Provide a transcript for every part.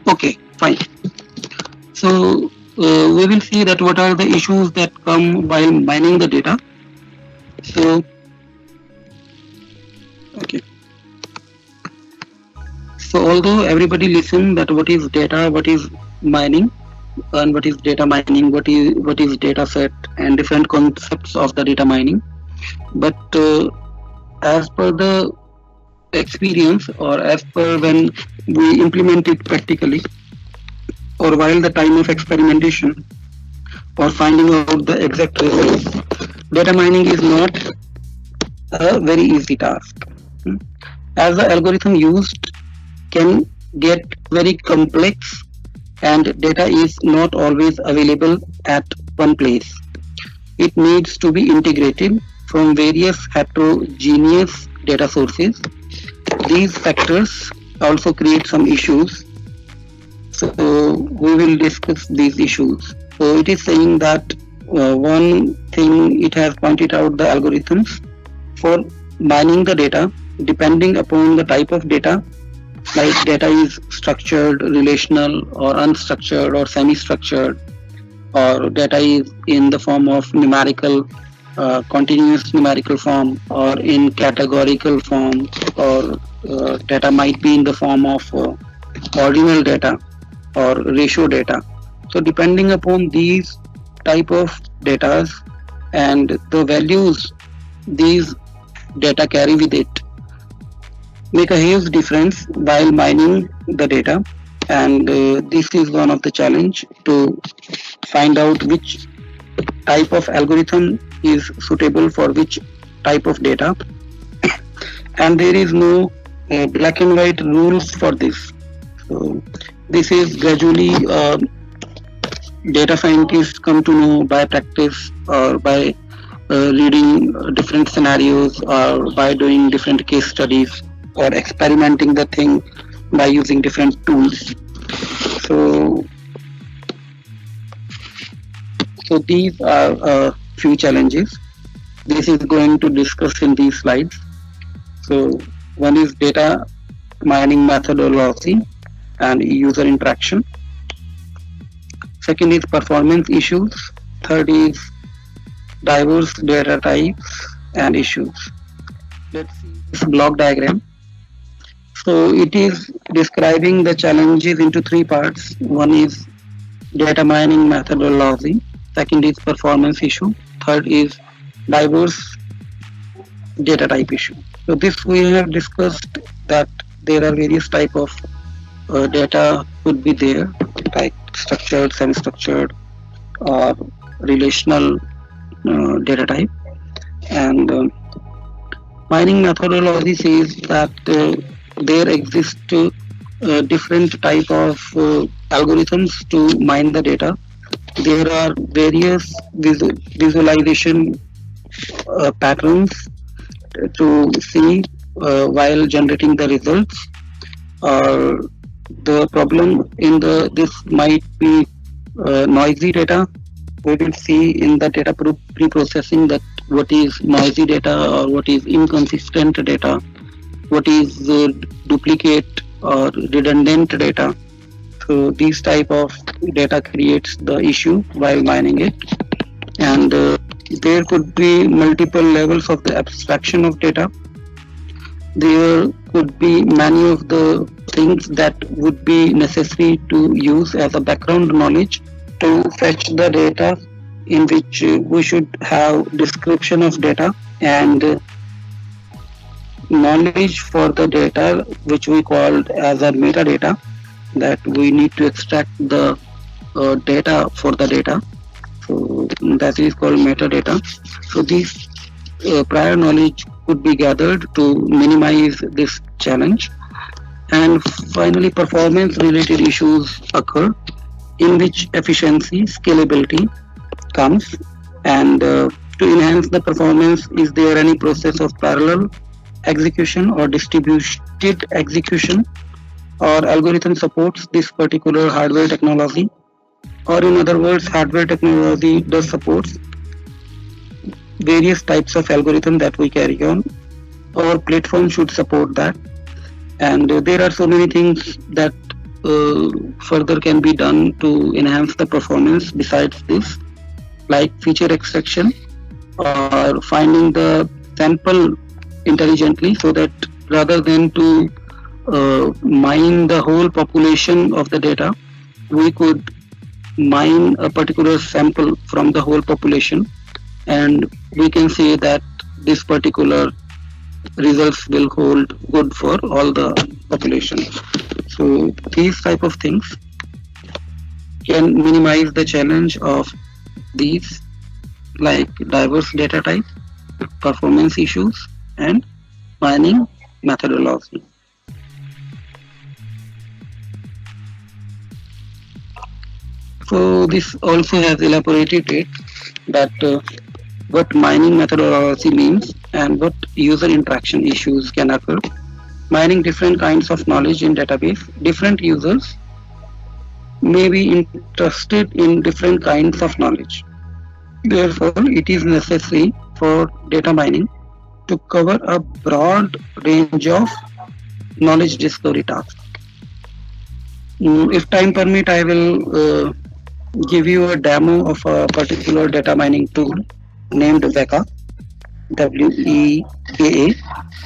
Okay, fine. So we will see that what are the issues that come while mining the data. So okay. So although everybody listen that what is data, what is mining, and what is data mining, what is data set, and different concepts of the data mining. But as per the experience, or as per when we implement it practically, or while the time of experimentation, or finding out the exact results, data mining is not a very easy task. Hmm. As the algorithm used can get very complex, and data is not always available at one place. It needs to be integrated from various heterogeneous data sources. These factors also create some issues. So we will discuss these issues. So it is saying that one thing it has pointed out the algorithms for mining the data depending upon the type of data, like data is structured, relational, or unstructured, or semi-structured, or data is in the form of numerical, continuous numerical form, or in categorical form, or data might be in the form of ordinal data or ratio data. So depending upon these type of data and the values these data carry with it, make a huge difference while mining the data. And this is one of the challenge to find out which type of algorithm is suitable for which type of data. And there is no black and white rules for this. So this is gradually data scientists come to know by practice, or by reading different scenarios, or by doing different case studies, or experimenting the thing by using different tools. So, so these are a few challenges. This is going to discuss in these slides. So one is data mining methodology and user interaction. Second is performance issues. Third is diverse data types and issues. Let's see this block diagram. So it is describing the challenges into three parts. One is data mining methodology. Second is performance issue. Third is diverse data type issue. So this we have discussed that there are various type of data could be there, like structured, semi-structured, or relational data type. And mining methodology says that there exist different type of algorithms to mine the data. There are various visualization patterns to see while generating the results. Or the problem in the this might be noisy data. We will see in the data pre-processing that what is noisy data, or what is inconsistent data, what is duplicate or redundant data. So these type of data creates the issue while mining it. And there could be multiple levels of the abstraction of data. There could be many of the things that would be necessary to use as a background knowledge to fetch the data, in which we should have description of data and knowledge for the data, which we called as a metadata, that we need to extract the data for the data. So that is called metadata. So these prior knowledge could be gathered to minimize this challenge. And finally, performance related issues occur, in which efficiency, scalability comes. And to enhance the performance, is there any process of parallel execution or distributed execution, or algorithm supports this particular hardware technology? Or in other words, hardware technology does support various types of algorithm that we carry on. Our platform should support that. And there are so many things that further can be done to enhance the performance besides this, like feature extraction or finding the sample intelligently, so that rather than to mine the whole population of the data, we could mine a particular sample from the whole population, and we can say that this particular results will hold good for all the population. So these type of things can minimize the challenge of these, like diverse data type, performance issues, and mining methodology. So this also has elaborated it that what mining methodology means and what user interaction issues can occur. Mining different kinds of knowledge in database. Different users may be interested in different kinds of knowledge. Therefore, it is necessary for data mining to cover a broad range of knowledge discovery tasks. If time permit, I will give you a demo of a particular data mining tool named Weka, WEKA.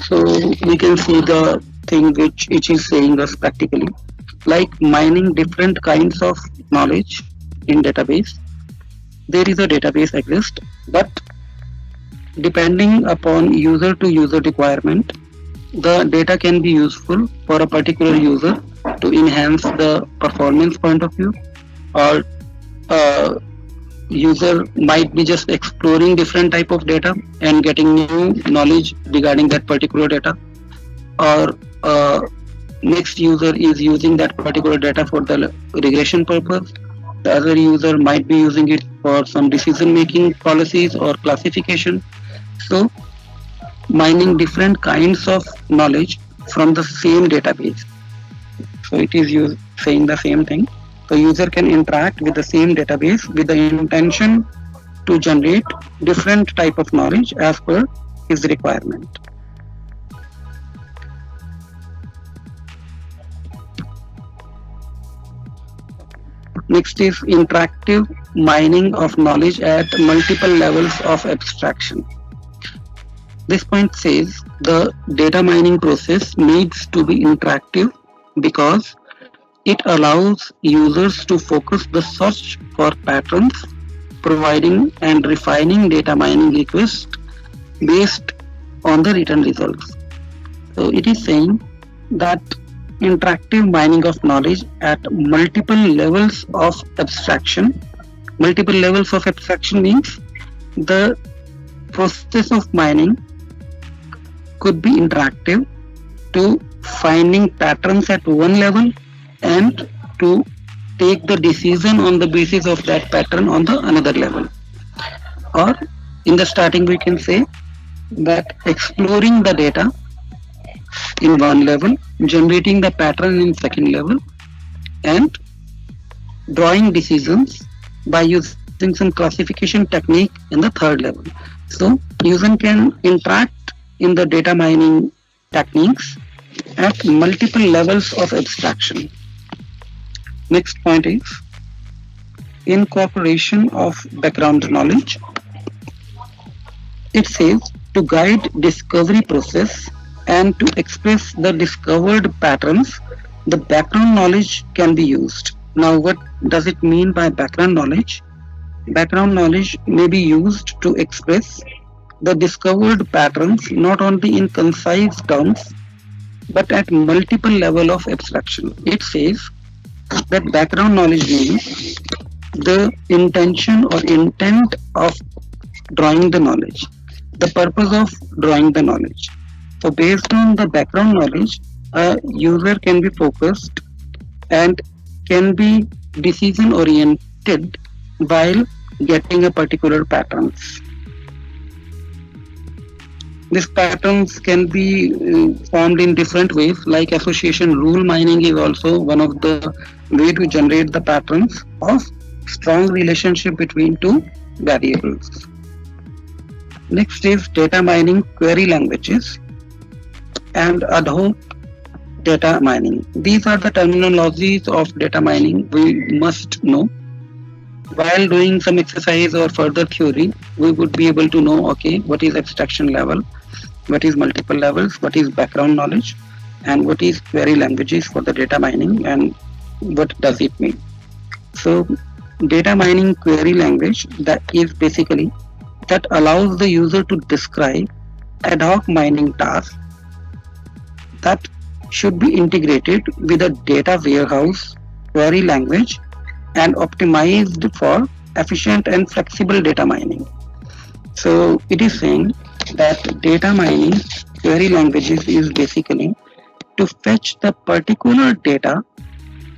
So we can see the thing which it is saying us practically, like mining different kinds of knowledge in database. There is a database exist, but depending upon user to user requirement, the data can be useful for a particular user to enhance the performance point of view, or user might be just exploring different type of data and getting new knowledge regarding that particular data, or next user is using that particular data for the regression purpose. The other user might be using it for some decision making policies or classification. So mining different kinds of knowledge from the same database. So it is saying the same thing. The user can interact with the same database with the intention to generate different type of knowledge as per his requirement. Next is interactive mining of knowledge at multiple levels of abstraction. This point says the data mining process needs to be interactive because it allows users to focus the search for patterns, providing and refining data mining requests based on the written results. So it is saying that interactive mining of knowledge at multiple levels of abstraction. Multiple levels of abstraction means the process of mining could be interactive to finding patterns at one level and to take the decision on the basis of that pattern on the another level. Or in the starting we can say that exploring the data in one level, generating the pattern in second level, and drawing decisions by using some classification technique in the third level. So user can interact in the data mining techniques at multiple levels of abstraction. Next point is incorporation of background knowledge. It says to guide discovery process and to express the discovered patterns, the background knowledge can be used. Now, what does it mean by background knowledge? Background knowledge may be used to express the discovered patterns not only in concise terms but at multiple level of abstraction. It says that background knowledge means the intention or intent of drawing the knowledge, the purpose of drawing the knowledge. So based on the background knowledge, a user can be focused and can be decision oriented while getting a particular patterns. These patterns can be formed in different ways, like association rule mining is also one of the way to generate the patterns of strong relationship between two variables. Next is data mining query languages and ad hoc data mining. These are the terminologies of data mining we must know. While doing some exercise or further theory, we would be able to know, okay, what is abstraction level, what is multiple levels, what is background knowledge, and what is query languages for the data mining, and what does it mean. So data mining query language, that is basically that allows the user to describe ad hoc mining tasks that should be integrated with a data warehouse query language and optimized for efficient and flexible data mining. So it is saying that data mining query languages is basically to fetch the particular data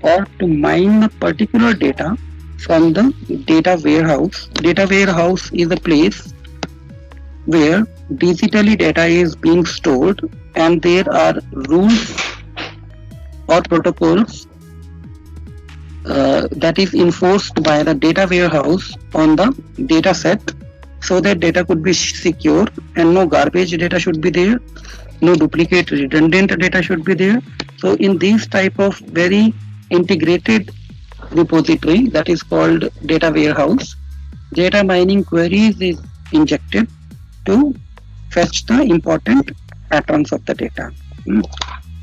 or to mine the particular data from the data warehouse. Data warehouse is a place where digitally data is being stored, and there are rules or protocols that is enforced by the data warehouse on the data set, so that data could be secure and no garbage data should be there, no duplicate redundant data should be there. So in this type of very integrated repository that is called data warehouse, data mining queries is injected to fetch the important patterns of the data.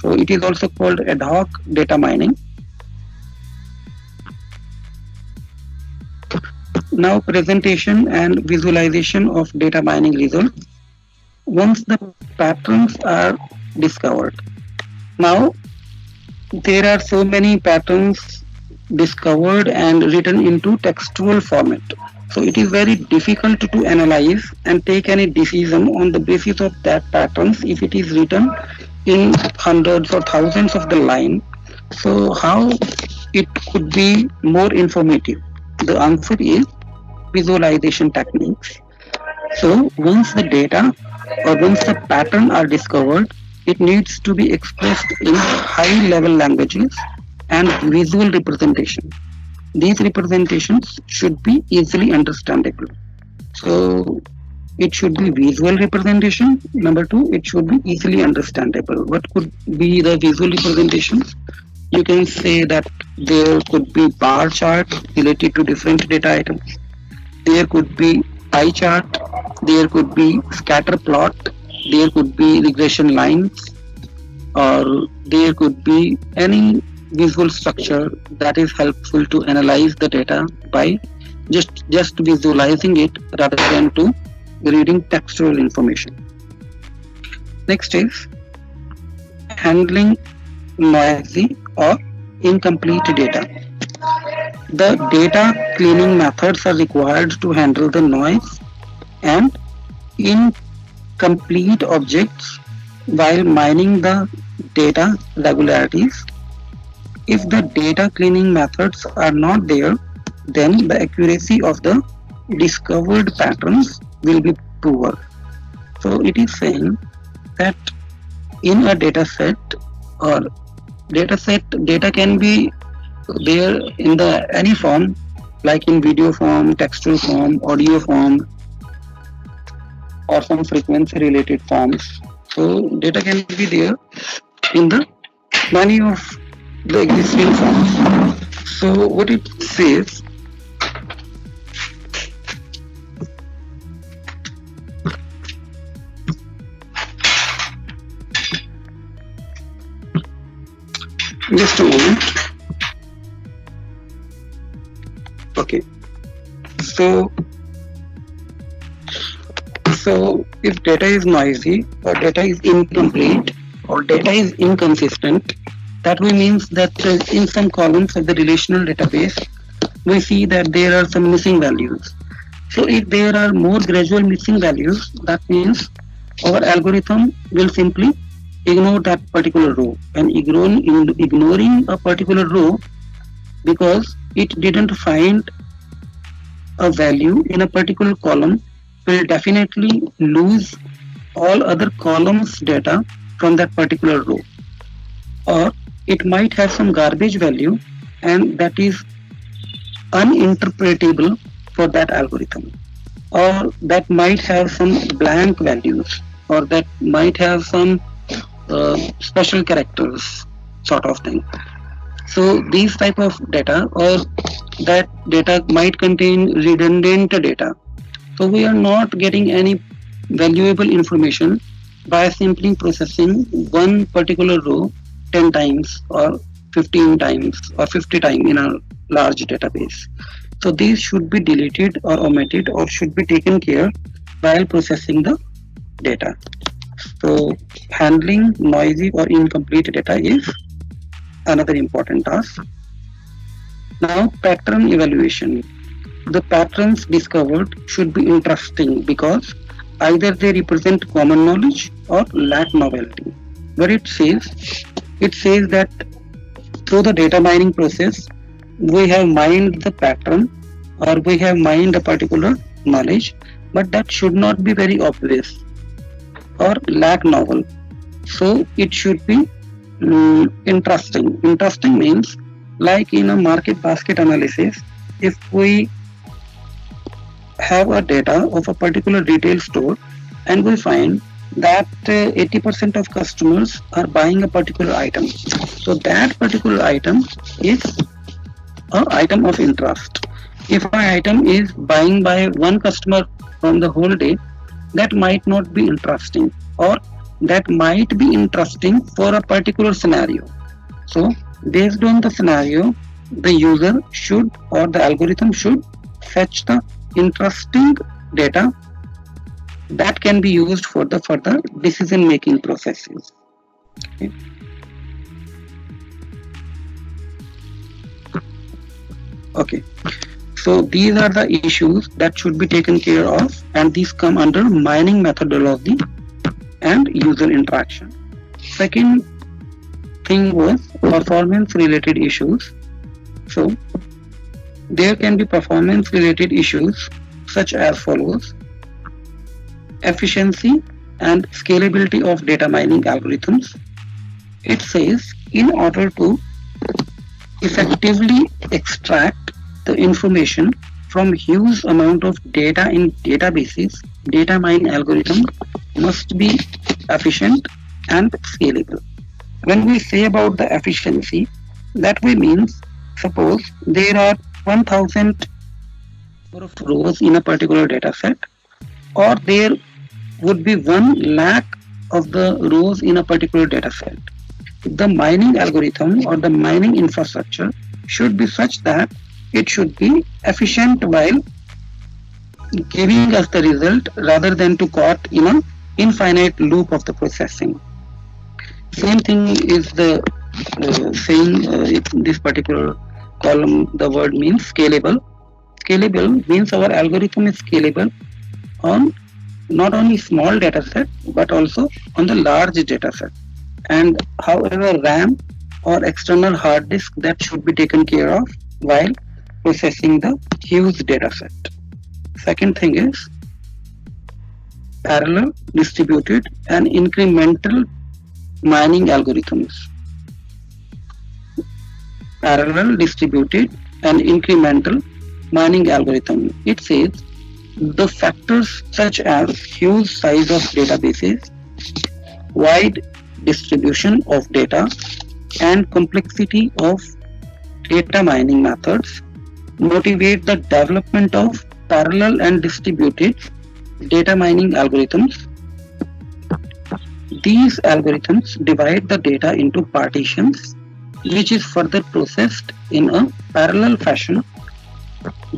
So it is also called ad hoc data mining. Now presentation and visualization of data mining results. Once the patterns are discovered, now there are so many patterns discovered and written into textual format. So it is very difficult to analyze and take any decision on the basis of that patterns if it is written in hundreds or thousands of the line. So how it could be more informative? The answer is visualization techniques. So once the data or once the pattern are discovered, it needs to be expressed in high level languages and visual representation. These representations should be easily understandable. So it should be visual representation. Number two, it should be easily understandable. What could be the visual representations? You can say that there could be bar chart related to different data items. There could be pie chart, there could be scatter plot, there could be regression lines, or there could be any visual structure that is helpful to analyze the data by just visualizing it rather than to reading textual information. Next is handling noisy or incomplete data. The data cleaning methods are required to handle the noise and incomplete objects while mining the data regularities. If the data cleaning methods are not there, then the accuracy of the discovered patterns will be poor. So it is saying that in a data set or data can be there in the any form, like in video form, textual form, audio form, or some frequency related forms. So data can be there in the many of the existing forms. So what it says, just a moment. Okay, so if data is noisy or data is incomplete or data is inconsistent, that means that in some columns of the relational database we see that there are some missing values. So if there are more gradual missing values, that means our algorithm will simply ignore that particular row, and ignoring a particular row because it didn't find a value in a particular column will definitely lose all other columns data from that particular row. Or it might have some garbage value and that is uninterpretable for that algorithm, or that might have some blank values, or that might have some special characters sort of thing. So these type of data, or that data might contain redundant data. So we are not getting any valuable information by simply processing one particular row 10 times or 15 times or 50 times in a large database. So these should be deleted or omitted or should be taken care while processing the data. So handling noisy or incomplete data is another important task. Now, pattern evaluation. The patterns discovered should be interesting because either they represent common knowledge or lack novelty. But it says that through the data mining process, we have mined the pattern or we have mined a particular knowledge, but that should not be very obvious or lack novel. So it should be interesting. Interesting means, like in a market basket analysis, if we have a data of a particular retail store and we find that 80% of customers are buying a particular item. So that particular item is an item of interest. If an item is buying by one customer from the whole day, that might not be interesting, or that might be interesting for a particular scenario. So based on the scenario, the user should or the algorithm should fetch the interesting data that can be used for the further decision making processes. Okay. Okay. So these are the issues that should be taken care of, and these come under mining methodology and user interaction. Second thing was performance related issues. So there can be performance related issues such as follows: efficiency and scalability of data mining algorithms. It says in order to effectively extract the information from huge amount of data in databases, data mining algorithm must be efficient and scalable. When we say about the efficiency, that we means, suppose there are 1000 of rows in a particular data set, or there would be 1 lakh of the rows in a particular data set. The mining algorithm or the mining infrastructure should be such that it should be efficient while giving us the result rather than to caught in an infinite loop of the processing. Same thing is the saying in this particular column, the word means scalable. Scalable means our algorithm is scalable on not only small data set but also on the large data set. And however, RAM or external hard disk that should be taken care of while processing the huge data set. Second thing is parallel, distributed and incremental mining algorithms. Parallel, distributed and incremental mining algorithm. It says the factors such as huge size of databases, wide distribution of data and complexity of data mining methods motivate the development of parallel and distributed data mining algorithms. These algorithms divide the data into partitions, which is further processed in a parallel fashion.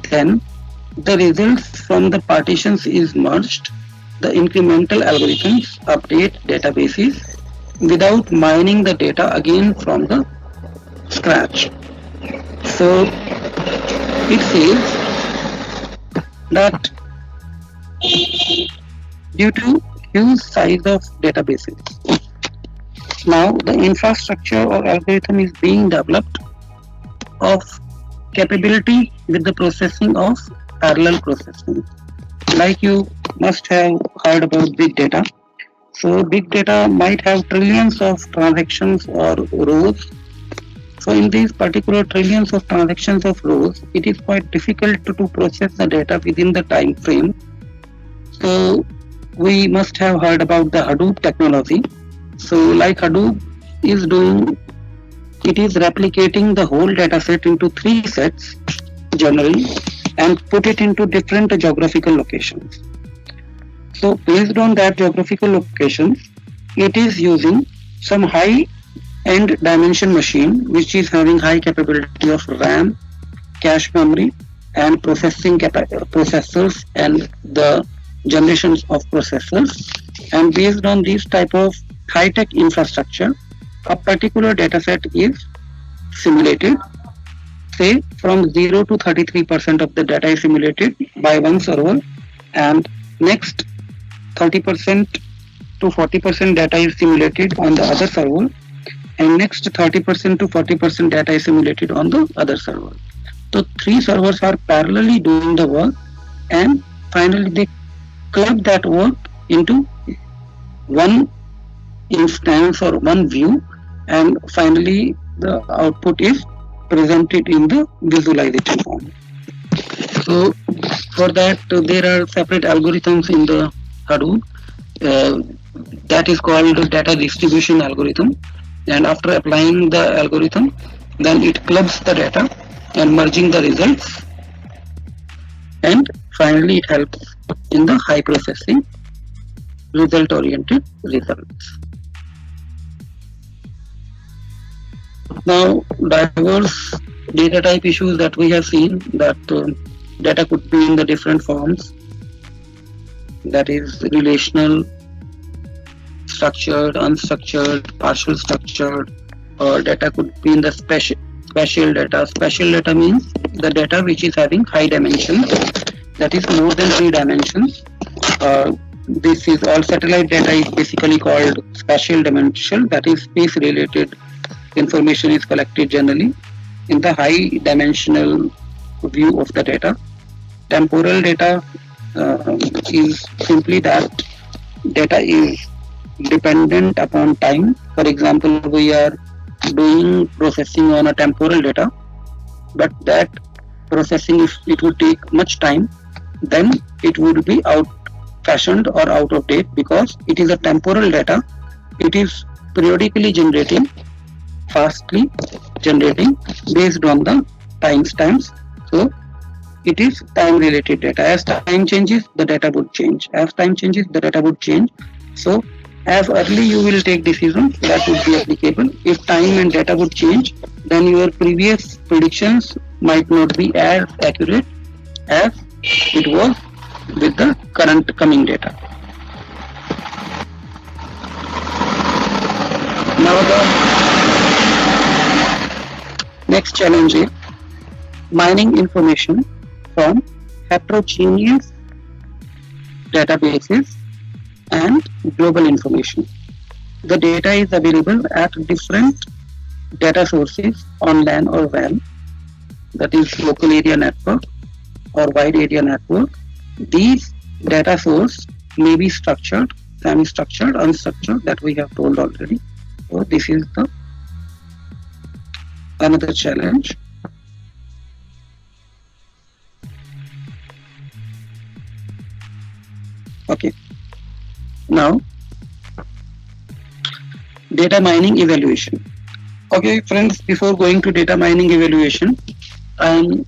Then the results from the partitions is merged. The incremental algorithms update databases without mining the data again from the scratch. So it says that due to huge size of databases, now the infrastructure or algorithm is being developed of capability with the processing of parallel processing. Like you must have heard about big data. So big data might have trillions of transactions or rows. So in these particular trillions of transactions of rows, it is quite difficult to process the data within the time frame. So we must have heard about the Hadoop technology. So like Hadoop is doing it is replicating the whole data set into 3 sets generally and put it into different geographical locations. So based on that geographical locations, it is using some high-end dimension machine which is having high capability of RAM, cache memory, and processors and the generations of processors. And based on this type of high-tech infrastructure, a particular data set is simulated. Say from 0 to 33% of the data is simulated by one server, and next 30% to 40% data is simulated on the other server, and next 30% to 40% data is simulated on the other server. So 3 servers are parallelly doing the work, and finally they club that work into one instance or one view, and finally the output is presented in the visualization form. So for that there are separate algorithms in the Hadoop that is called data distribution algorithm, and after applying the algorithm, then it clubs the data and merging the results, and finally it helps in the high processing result oriented results. Now diverse data type issues that we have seen, that data could be in the different forms, that is relational, structured, unstructured, partial structured, or data could be in the spatial data. Spatial data means the data which is having high dimensions, that is more than 3 dimensions. This is all satellite data is basically called spatial dimensional, that is space related information is collected generally in the high dimensional view of the data. Temporal data is simply that data is dependent upon time. For example, we are doing processing on a temporal data, but that processing, if it would take much time, then it would be out fashioned or out of date, because it is a temporal data. It is periodically generating, fastly generating based on the timestamps. So it is time related data. As time changes, the data would change. As time changes, the data would change. So as early you will take decisions, that would be applicable. If time and data would change, then your previous predictions might not be as accurate as it was with the current coming data. Now the next challenge is mining information from heterogeneous databases and global information. The data is available at different data sources on LAN or WAN, that is local area network or wide area network. These data source may be structured, semi-structured, unstructured, that we have told already. So this is the another challenge. Okay. Now, data mining evaluation. Okay, friends, before going to data mining evaluation, I am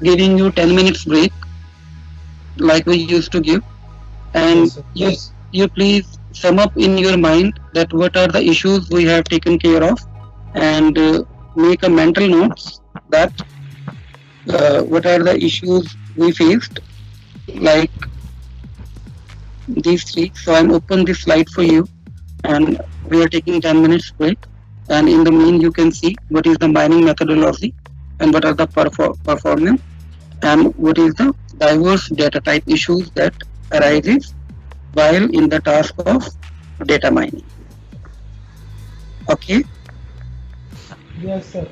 giving you 10 minutes break, like we used to give, and you please sum up in your mind that what are the issues we have taken care of, and make a mental notes that what are the issues we faced, like these 3. So I'm open this slide for you, and we are taking 10 minutes break, and in the mean you can see what is the mining methodology and what are the performance and what is the diverse data type issues that arises while in the task of data mining. Okay? Yes, sir.